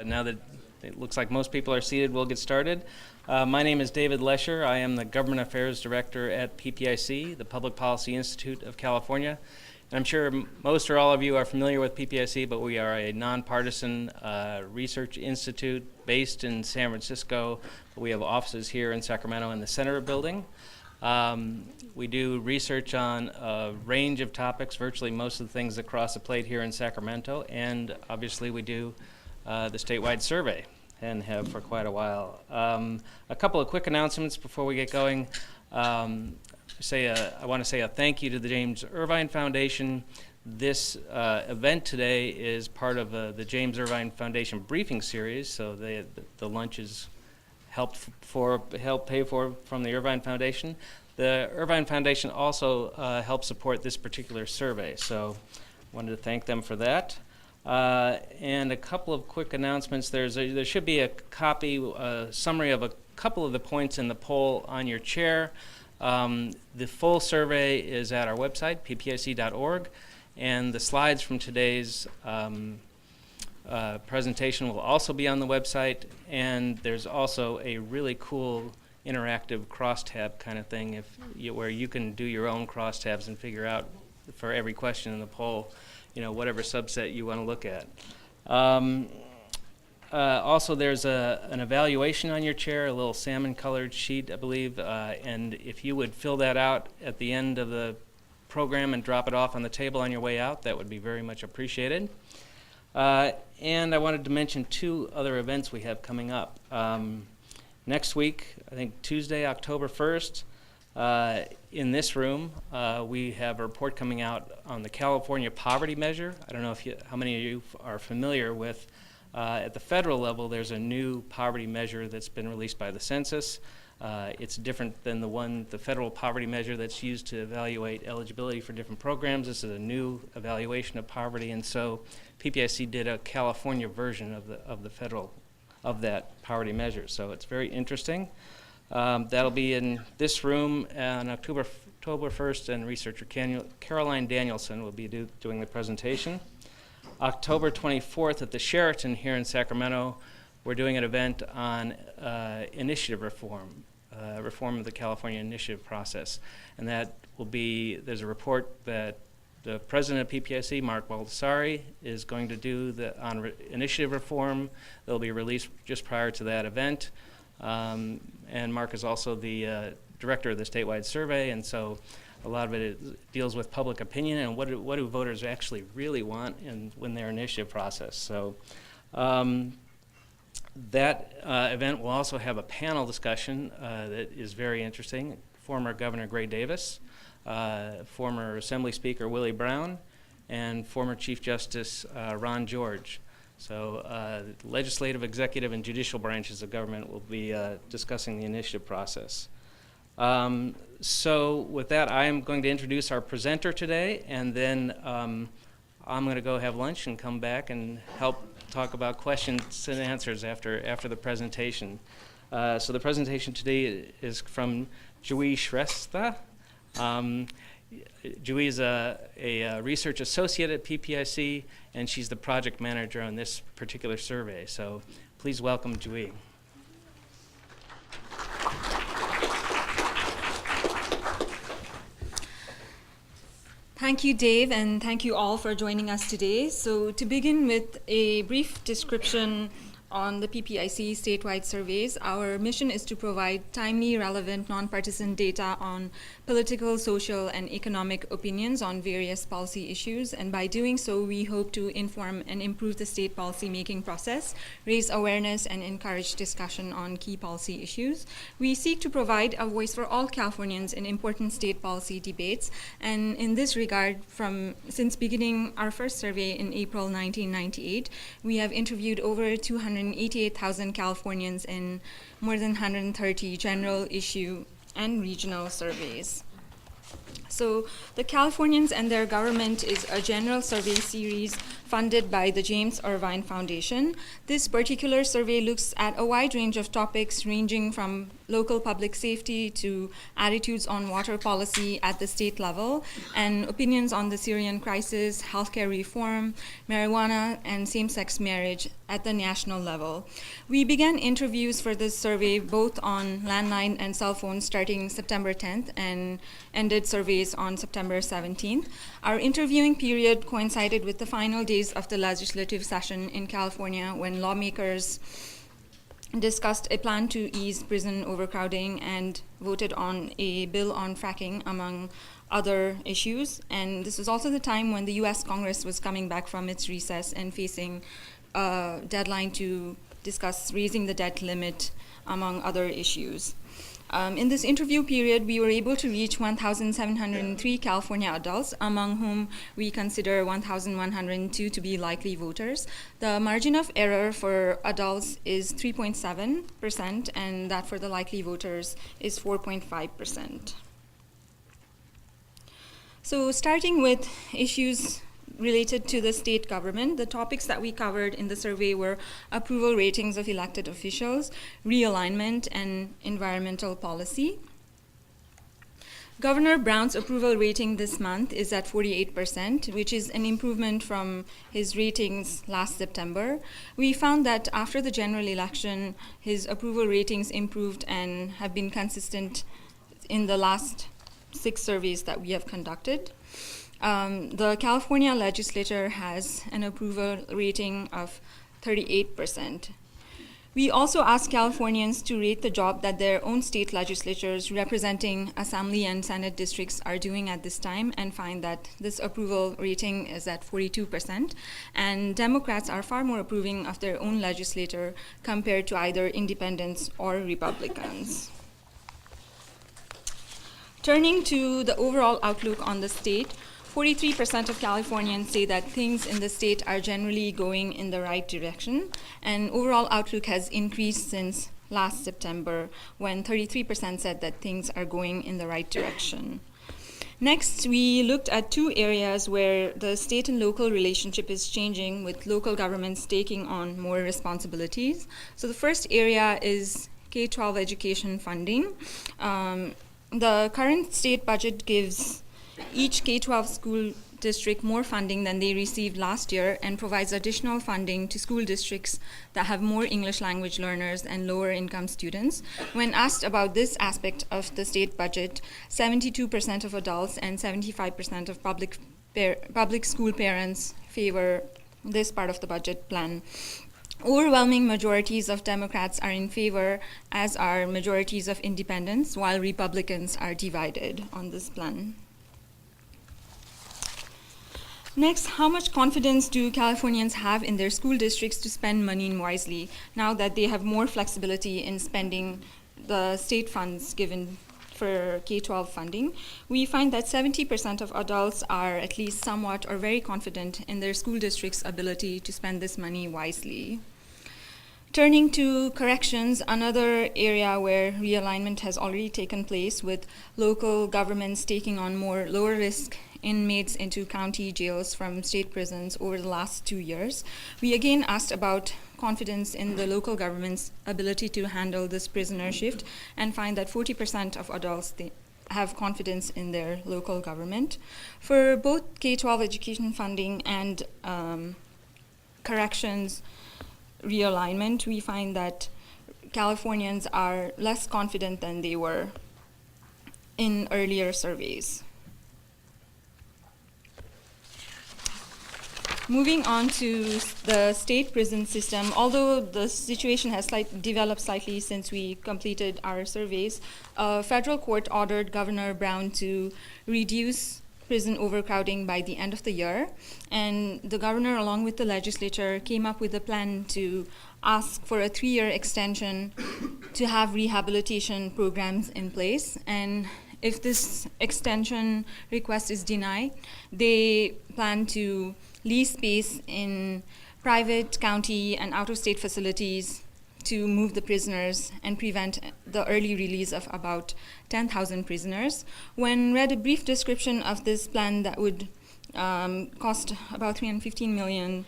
Now that it looks like most people are seated, we'll get started. My name is David Lesher. I am the Government Affairs Director at PPIC, the Public Policy Institute of California. And I'm sure most or all of you are familiar with PPIC, but we are a nonpartisan research institute based in San Francisco. We have offices here in Sacramento in the Center Building. We do research on a range of topics, virtually most of the things that cross the plate here in Sacramento, and obviously we do the statewide survey, and have for quite a while. A couple of quick announcements before we get going. I want to say a thank you to the James Irvine Foundation. This event today is part of the James Irvine Foundation briefing series, so the lunch is help pay for from the Irvine Foundation. The Irvine Foundation also helps support this particular survey, so I wanted to thank them for that. And a couple of quick announcements. There should be a summary of a couple of the points in the poll on your chair. The full survey is at our website, ppic.org, and the slides from today's presentation will also be on the website, and there's also a really cool interactive crosstab kind of thing where you can do your own crosstabs and figure out for every question in the poll, whatever subset you want to look at. Also, there's an evaluation on your chair, a little salmon-colored sheet, I believe, and if you would fill that out at the end of the program and drop it off on the table on your way out, that would be very much appreciated. And I wanted to mention two other events we have coming up. Next week, I think Tuesday, October 1st, in this room, we have a report coming out on the California poverty measure. I don't know how many of you are familiar with, at the federal level, there's a new poverty measure that's been released by the census. It's different than the federal poverty measure that's used to evaluate eligibility for different programs. This is a new evaluation of poverty, and so PPIC did a California version of that poverty measure. So it's very interesting. That'll be in this room on October 1st, and researcher Caroline Danielson will be doing the presentation. October 24th at the Sheraton here in Sacramento, we're doing an event on initiative reform of the California initiative process. And that will be, there's a report that the president of PPIC, Mark Baldessari, is going to do on initiative reform. They'll be released just prior to that event. And Mark is also the director of the statewide survey, and so a lot of it deals with public opinion and what do voters actually really want when their initiative process. So that event will also have a panel discussion that is very interesting. Former Governor Gray Davis, former Assembly Speaker Willie Brown, and former Chief Justice Ron George. So legislative, executive, and judicial branches of government will be discussing the initiative process. So with that, I am going to introduce our presenter today, and then I'm going to go have lunch and come back and help talk about questions and answers after the presentation. So the presentation today is from Jui Shrestha. Jui is a research associate at PPIC, and she's the project manager on this particular survey. So please welcome Jui. Thank you, Dave, and thank you all for joining us today. So to begin with a brief description on the PPIC statewide surveys, our mission is to provide timely, relevant, nonpartisan data on political, social, and economic opinions on various policy issues. And by doing so, we hope to inform and improve the state policy-making process, raise awareness, and encourage discussion on key policy issues. We seek to provide a voice for all Californians in important state policy debates. And in this regard, since beginning our first survey in April 1998, we have interviewed over 288,000 Californians in more than 130 general issue and regional surveys. So the Californians and Their Government is a general survey series funded by the James Irvine Foundation. This particular survey looks at a wide range of topics ranging from local public safety to attitudes on water policy at the state level and opinions on the Syrian crisis, healthcare reform, marijuana, and same-sex marriage at the national level. We began interviews for this survey both on landline and cell phones starting September 10th and ended surveys on September 17th. Our interviewing period coincided with the final days of the legislative session in California when lawmakers discussed a plan to ease prison overcrowding and voted on a bill on fracking, among other issues. And this was also the time when the US Congress was coming back from its recess and facing a deadline to discuss raising the debt limit, among other issues. In this interview period, we were able to reach 1,703 California adults, among whom we consider 1,102 to be likely voters. The margin of error for adults is 3.7%, and that for the likely voters is 4.5%. So starting with issues related to the state government, the topics that we covered in the survey were approval ratings of elected officials, realignment, and environmental policy. Governor Brown's approval rating this month is at 48%, which is an improvement from his ratings last September. We found that after the general election, his approval ratings improved and have been consistent in the last 6 surveys that we have conducted. The California legislature has an approval rating of 38%. We also asked Californians to rate the job that their own state legislatures representing Assembly and Senate districts are doing at this time and find that this approval rating is at 42%. And Democrats are far more approving of their own legislature compared to either independents or Republicans. Turning to the overall outlook on the state, 43% of Californians say that things in the state are generally going in the right direction, and overall outlook has increased since last September, when 33% said that things are going in the right direction. Next, we looked at 2 areas where the state and local relationship is changing, with local governments taking on more responsibilities. So the first area is K12 Education Funding. The current state budget gives each K12 school district more funding than they received last year and provides additional funding to school districts that have more English language learners and lower income students. When asked about this aspect of the state budget, 72% of adults and 75% of public school parents favor this part of the budget plan. Overwhelming majorities of Democrats are in favor, as are majorities of independents, while Republicans are divided on this plan. Next, how much confidence do Californians have in their school districts to spend money wisely now that they have more flexibility in spending the state funds given for K12 funding? We find that 70% of adults are at least somewhat or very confident in their school district's ability to spend this money wisely. Turning to corrections, another area where realignment has already taken place, with local governments taking on more lower risk inmates into county jails from state prisons over the last 2 years. We again asked about confidence in the local government's ability to handle this prisoner shift and find that 40% of adults have confidence in their local government. For both K12 education funding and corrections realignment, we find that Californians are less confident than they were in earlier surveys. Moving on to the state prison system, although the situation has developed slightly since we completed our surveys, a federal court ordered Governor Brown to reduce prison overcrowding by the end of the year, and the governor, along with the legislature, came up with a plan to ask for a 3-year extension to have rehabilitation programs in place. And if this extension request is denied, they plan to lease space in private, county, and out-of-state facilities to move the prisoners and prevent the early release of about 10,000 prisoners. When read a brief description of this plan that would cost about $315 million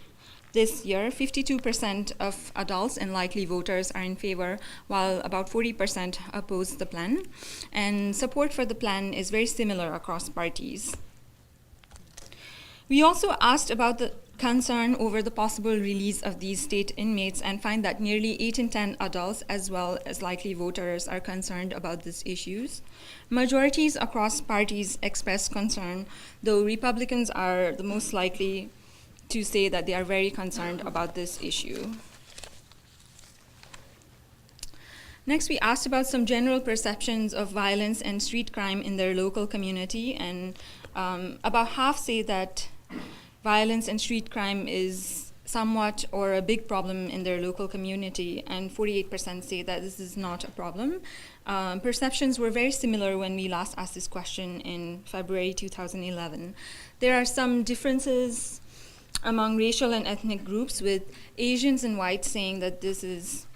this year, 52% of adults and likely voters are in favor, while about 40% oppose the plan. And support for the plan is very similar across parties. We also asked about the concern over the possible release of these state inmates and find that nearly 8 in 10 adults as well as likely voters are concerned about these issues. Majorities across parties express concern, though Republicans are the most likely to say that they are very concerned about this issue. Next, we asked about some general perceptions of violence and street crime in their local community, and about half say that violence and street crime is somewhat or a big problem in their local community, and 48% say that this is not a problem. Perceptions were very similar when we last asked this question in February 2011. There are some differences among racial and ethnic groups, with Asians and whites saying that this is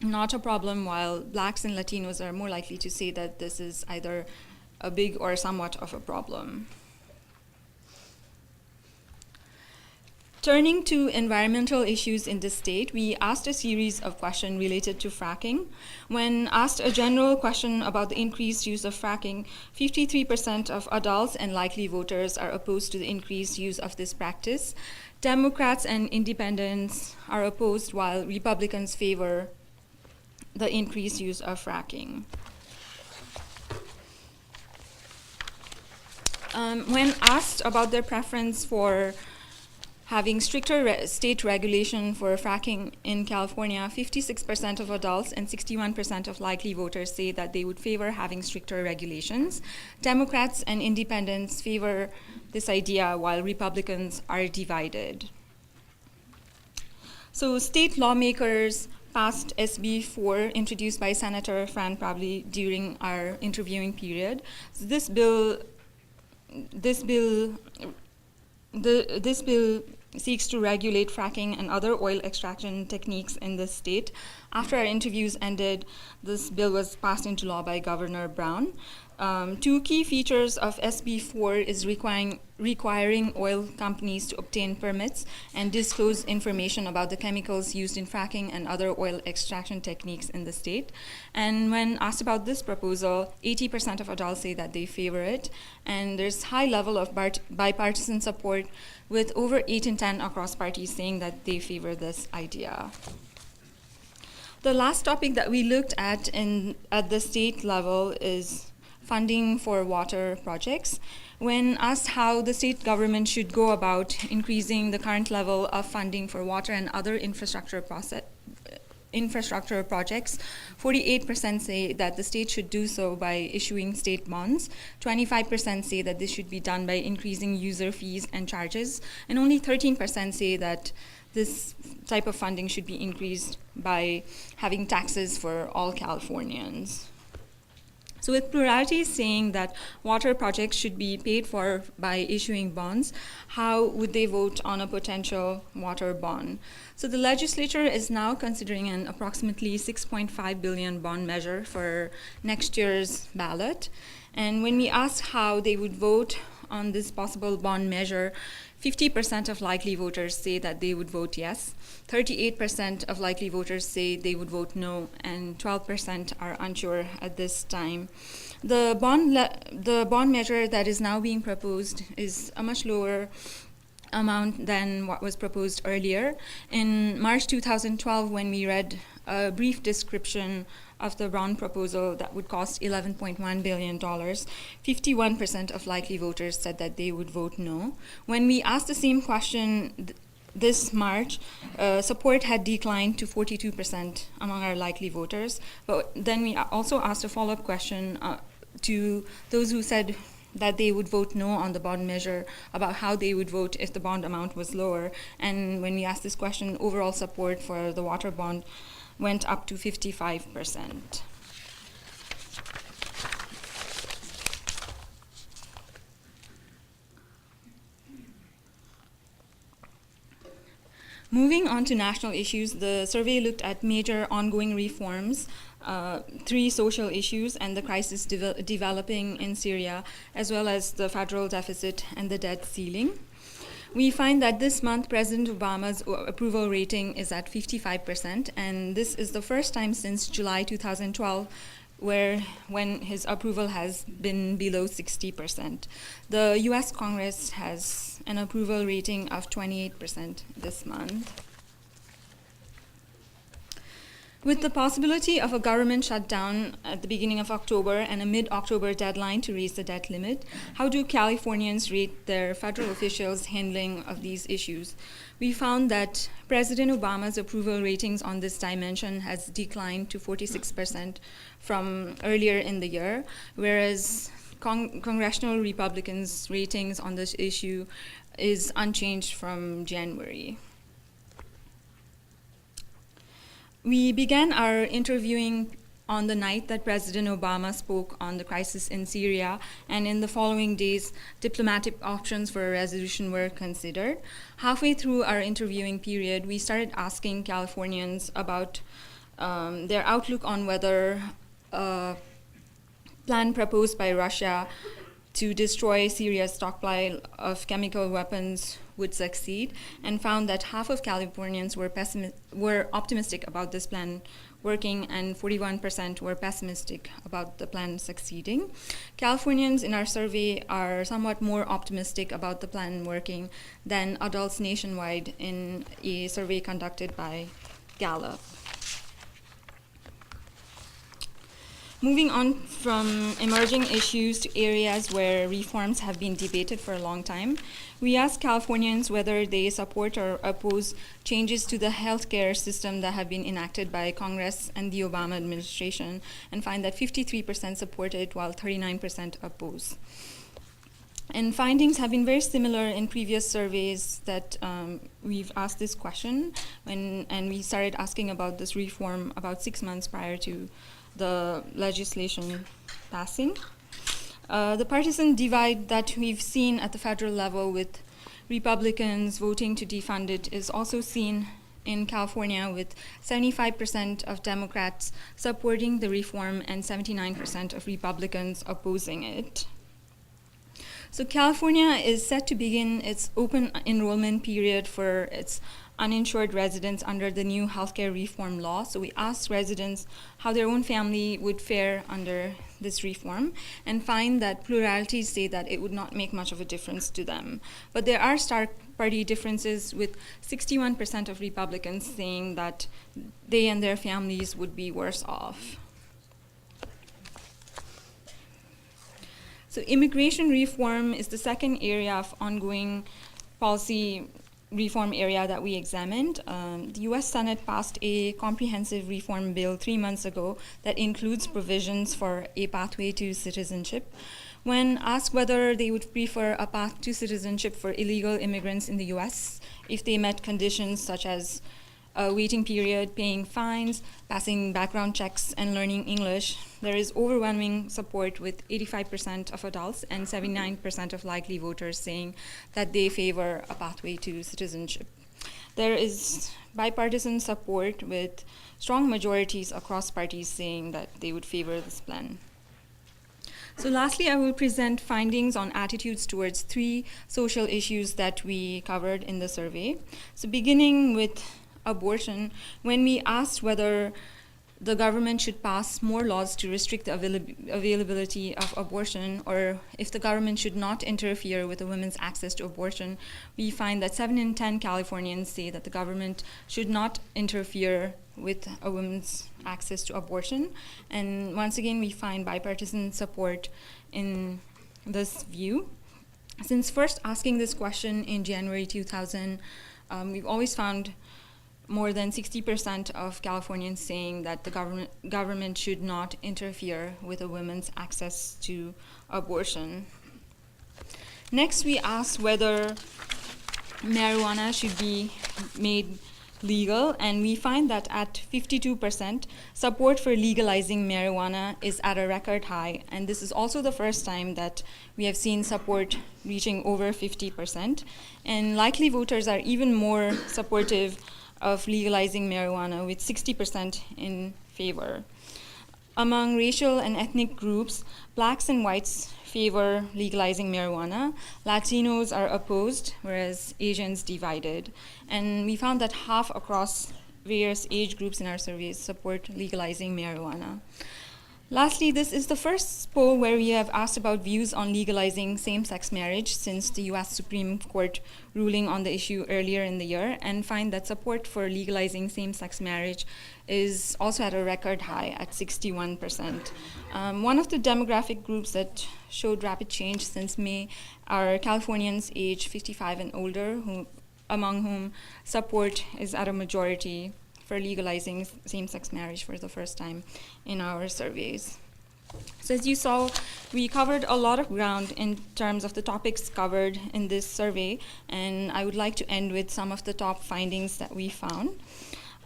not a problem, while blacks and Latinos are more likely to say that this is either a big or somewhat of a problem. Turning to environmental issues in the state, we asked a series of questions related to fracking. When asked a general question about the increased use of fracking, 53% of adults and likely voters are opposed to the increased use of this practice. Democrats and independents are opposed, while Republicans favor the increased use of fracking. When asked about their preference for having stricter state regulation for fracking in California, 56% of adults and 61% of likely voters say that they would favor having stricter regulations. Democrats and independents favor this idea, while Republicans are divided. So state lawmakers passed SB 4, introduced by Senator Fran Pravli during our interviewing period. So this bill seeks to regulate fracking and other oil extraction techniques in the state. After our interviews ended, this bill was passed into law by Governor Brown. Two key features of SB 4 is requiring oil companies to obtain permits and disclose information about the chemicals used in fracking and other oil extraction techniques in the state. And when asked about this proposal, 80% of adults say that they favor it, and there's high level of bipartisan support, with over 8 in 10 across parties saying that they favor this idea. The last topic that we looked at the state level is funding for water projects. When asked how the state government should go about increasing the current level of funding for water and other infrastructure projects, 48% say that the state should do so by issuing state bonds, 25% say that this should be done by increasing user fees and charges, and only 13% say that this type of funding should be increased by having taxes for all Californians. So with plurality saying that water projects should be paid for by issuing bonds, how would they vote on a potential water bond? So the legislature is now considering an approximately $6.5 billion bond measure for next year's ballot. And when we ask how they would vote on this possible bond measure, 50% of likely voters say that they would vote yes, 38% of likely voters say they would vote no, and 12% are unsure at this time. The bond measure that is now being proposed is a much lower amount than what was proposed earlier. In March 2012, when we read a brief description of the Brown proposal that would cost $11.1 billion, 51% of likely voters said that they would vote no. When we asked the same question this March, support had declined to 42% among our likely voters. But then we also asked a follow-up question to those who said that they would vote no on the bond measure about how they would vote if the bond amount was lower. And when we asked this question, overall support for the water bond went up to 55%. Moving on to national issues, the survey looked at major ongoing reforms, 3 social issues, and the crisis developing in Syria, as well as the federal deficit and the debt ceiling. We find that this month, President Obama's approval rating is at 55%, and this is the first time since July 2012 when his approval has been below 60%. The US Congress has an approval rating of 28% this month. With the possibility of a government shutdown at the beginning of October and a mid-October deadline to raise the debt limit, how do Californians rate their federal officials' handling of these issues? We found that President Obama's approval ratings on this dimension has declined to 46% from earlier in the year, whereas congressional Republicans' ratings on this issue is unchanged from January. We began our interviewing on the night that President Obama spoke on the crisis in Syria, and in the following days, diplomatic options for a resolution were considered. Halfway through our interviewing period, we started asking Californians about their outlook on whether a plan proposed by Russia to destroy Syria's stockpile of chemical weapons would succeed, and found that half of Californians were optimistic about this plan working, and 41% were pessimistic about the plan succeeding. Californians in our survey are somewhat more optimistic about the plan working than adults nationwide in a survey conducted by Gallup. Moving on from emerging issues to areas where reforms have been debated for a long time, we asked Californians whether they support or oppose changes to the healthcare system that have been enacted by Congress and the Obama administration, and find that 53% support it while 39% oppose. And findings have been very similar in previous surveys that we've asked this question, and we started asking about this reform about 6 months prior to the legislation passing. The partisan divide that we've seen at the federal level with Republicans voting to defund it is also seen in California, with 75% of Democrats supporting the reform and 79% of Republicans opposing it. So California is set to begin its open enrollment period for its uninsured residents under the new healthcare reform law. So we asked residents how their own family would fare under this reform, and find that pluralities say that it would not make much of a difference to them. But there are stark party differences, with 61% of Republicans saying that they and their families would be worse off. So immigration reform is the second area of ongoing policy reform area that we examined. The US Senate passed a comprehensive reform bill 3 months ago that includes provisions for a pathway to citizenship. When asked whether they would prefer a path to citizenship for illegal immigrants in the US if they met conditions such as a waiting period, paying fines, passing background checks, and learning English, there is overwhelming support, with 85% of adults and 79% of likely voters saying that they favor a pathway to citizenship. There is bipartisan support, with strong majorities across parties saying that they would favor this plan. So lastly, I will present findings on attitudes towards 3 social issues that we covered in the survey. So beginning with abortion, when we asked whether the government should pass more laws to restrict the availability of abortion, or if the government should not interfere with a woman's access to abortion, we find that 7 in 10 Californians say that the government should not interfere with a woman's access to abortion. And once again, we find bipartisan support in this view. Since first asking this question in January 2000, we've always found more than 60% of Californians saying that the government should not interfere with a woman's access to abortion. Next, we asked whether marijuana should be made legal, and we find that at 52%, support for legalizing marijuana is at a record high, and this is also the first time that we have seen support reaching over 50%, and likely voters are even more supportive of legalizing marijuana, with 60% in favor. Among racial and ethnic groups, blacks and whites favor legalizing marijuana. Latinos are opposed, whereas Asians divided. And we found that half across various age groups in our surveys support legalizing marijuana. Lastly, this is the first poll where we have asked about views on legalizing same-sex marriage since the US Supreme Court ruling on the issue earlier in the year, and find that support for legalizing same-sex marriage is also at a record high at 61%. One of the demographic groups that showed rapid change since May are Californians age 55 and older, among whom support is at a majority for legalizing same-sex marriage for the first time in our surveys. So as you saw, we covered a lot of ground in terms of the topics covered in this survey, and I would like to end with some of the top findings that we found.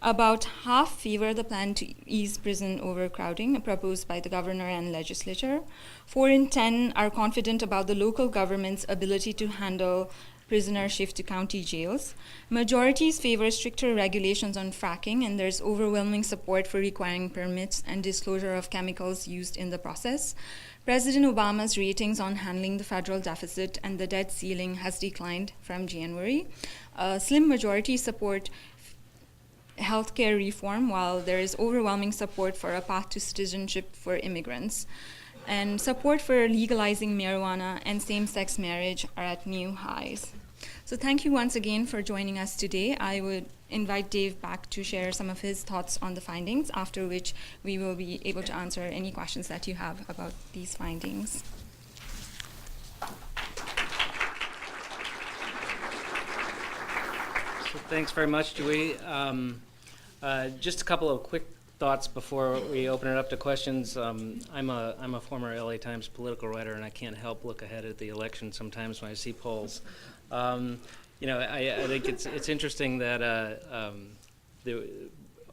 About half favor the plan to ease prison overcrowding proposed by the governor and legislature. 4 in 10 are confident about the local government's ability to handle prisoner shift to county jails. Majorities favor stricter regulations on fracking, and there's overwhelming support for requiring permits and disclosure of chemicals used in the process. President Obama's ratings on handling the federal deficit and the debt ceiling has declined from January. A slim majority support healthcare reform, while there is overwhelming support for a path to citizenship for immigrants. And support for legalizing marijuana and same-sex marriage are at new highs. So thank you once again for joining us today. I would invite Dave back to share some of his thoughts on the findings, after which we will be able to answer any questions that you have about these findings. So thanks very much, Jui. Just a couple of quick thoughts before we open it up to questions. I'm a former LA Times political writer, and I can't help look ahead at the election sometimes when I see polls. I think it's interesting that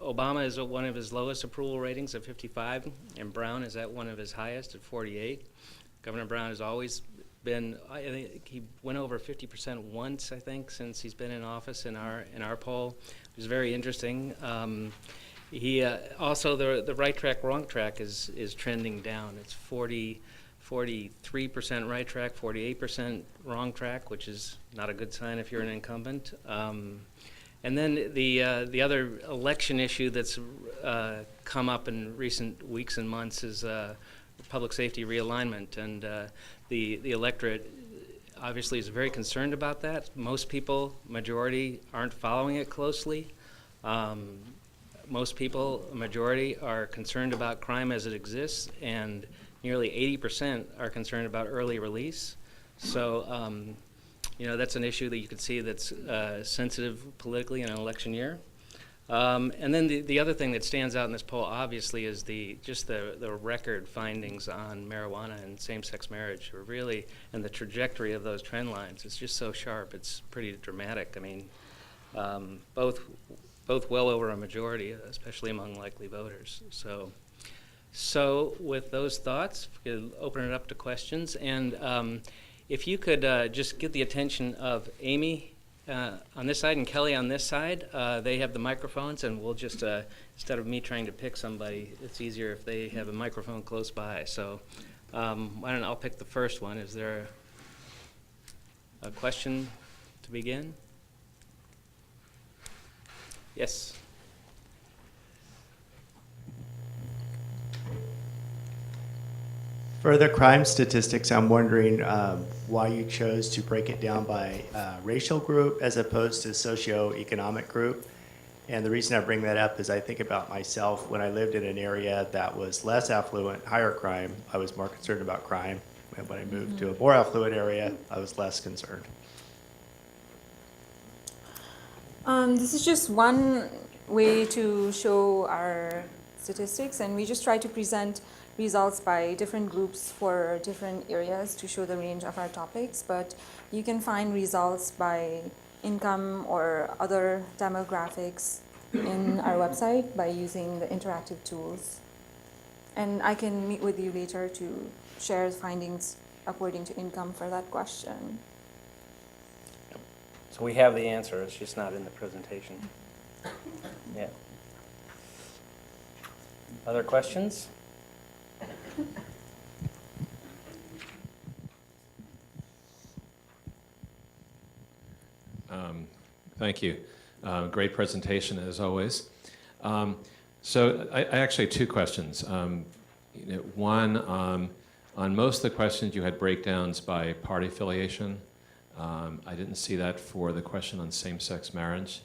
Obama is at one of his lowest approval ratings at 55, and Brown is at one of his highest at 48. Governor Brown has always been, I think he went over 50% once, I think, since he's been in office in our poll. It was very interesting. He also, the right track, wrong track is trending down. It's 43% right track, 48% wrong track, which is not a good sign if you're an incumbent. And then the other election issue that's come up in recent weeks and months is public safety realignment, and the electorate obviously is very concerned about that. Most people, majority, aren't following it closely. Most people, a majority, are concerned about crime as it exists, and nearly 80% are concerned about early release. So, that's an issue that you could see that's sensitive politically in an election year. And then the other thing that stands out in this poll, obviously, is the record findings on marijuana and same-sex marriage are really, and the trajectory of those trend lines is just so sharp. It's pretty dramatic. I mean, both well over a majority, especially among likely voters. So with those thoughts, we could open it up to questions. And if you could just get the attention of Amy on this side and Kelly on this side. They have the microphones, and we'll just, instead of me trying to pick somebody, it's easier if they have a microphone close by. So I'll pick the first one. Is there a question to begin? Yes. For the crime statistics, I'm wondering why you chose to break it down by racial group as opposed to socioeconomic group. And the reason I bring that up is I think about myself. When I lived in an area that was less affluent, higher crime, I was more concerned about crime. And when I moved to a more affluent area, I was less concerned. This is just one way to show our statistics, and we just try to present results by different groups for different areas to show the range of our topics. But you can find results by income or other demographics in our website by using the interactive tools. And I can meet with you later to share findings according to income for that question. So we have the answer, it's just not in the presentation. Yeah. Other questions? Thank you. Great presentation, as always. So I actually have two questions. One, on most of the questions, you had breakdowns by party affiliation. I didn't see that for the question on same-sex marriage.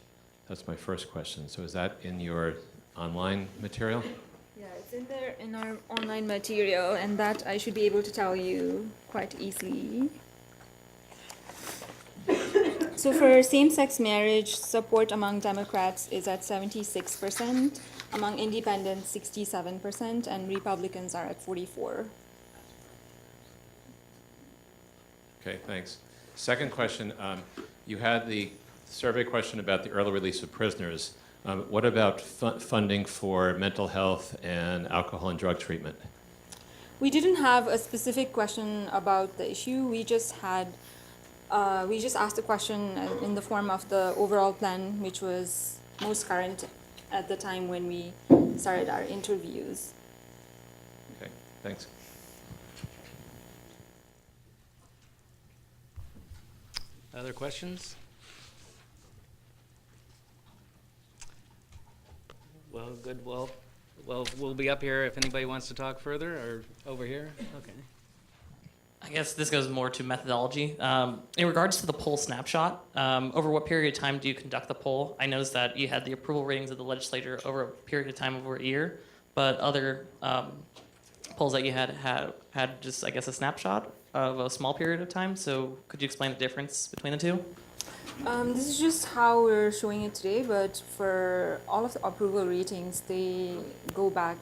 That's my first question. So is that in your online material? Yeah, it's in there in our online material, and that I should be able to tell you quite easily. So for same-sex marriage, support among Democrats is at 76%, among independents 67%, and Republicans are at 44%. Okay, thanks. Second question, you had the survey question about the early release of prisoners. What about funding for mental health and alcohol and drug treatment? We didn't have a specific question about the issue. We just asked the question in the form of the overall plan, which was most current at the time when we started our interviews. Okay, thanks. Other questions? Well, good. Well, we'll be up here if anybody wants to talk further, or over here. Okay. I guess this goes more to methodology. In regards to the poll snapshot, over what period of time do you conduct the poll? I noticed that you had the approval ratings of the legislature over a period of time over a year, but other polls that you had just, I guess, a snapshot of a small period of time. So could you explain the difference between the two? This is just how we're showing it today, but for all of the approval ratings, they go back,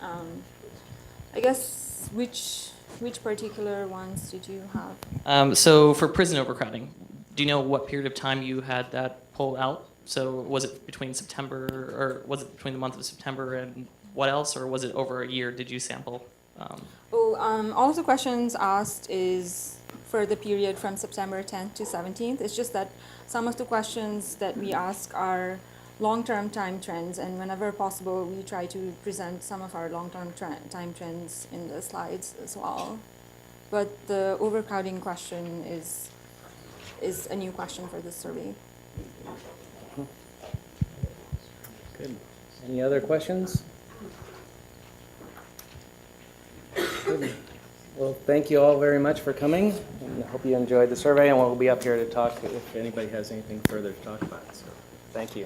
I guess, which particular ones did you have? So for prison overcrowding, do you know what period of time you had that poll out? So was it between September, or was it between the month of September and what else, or was it over a year? Did you sample? All of the questions asked is for the period from September 10th to 17th. It's just that some of the questions that we ask are long-term time trends, and whenever possible, we try to present some of our long-term time trends in the slides as well. But the overcrowding question is a new question for this survey. Good. Any other questions? Good. Well, thank you all very much for coming, and I hope you enjoyed the survey, and we'll be up here to talk if anybody has anything further to talk about. So, thank you.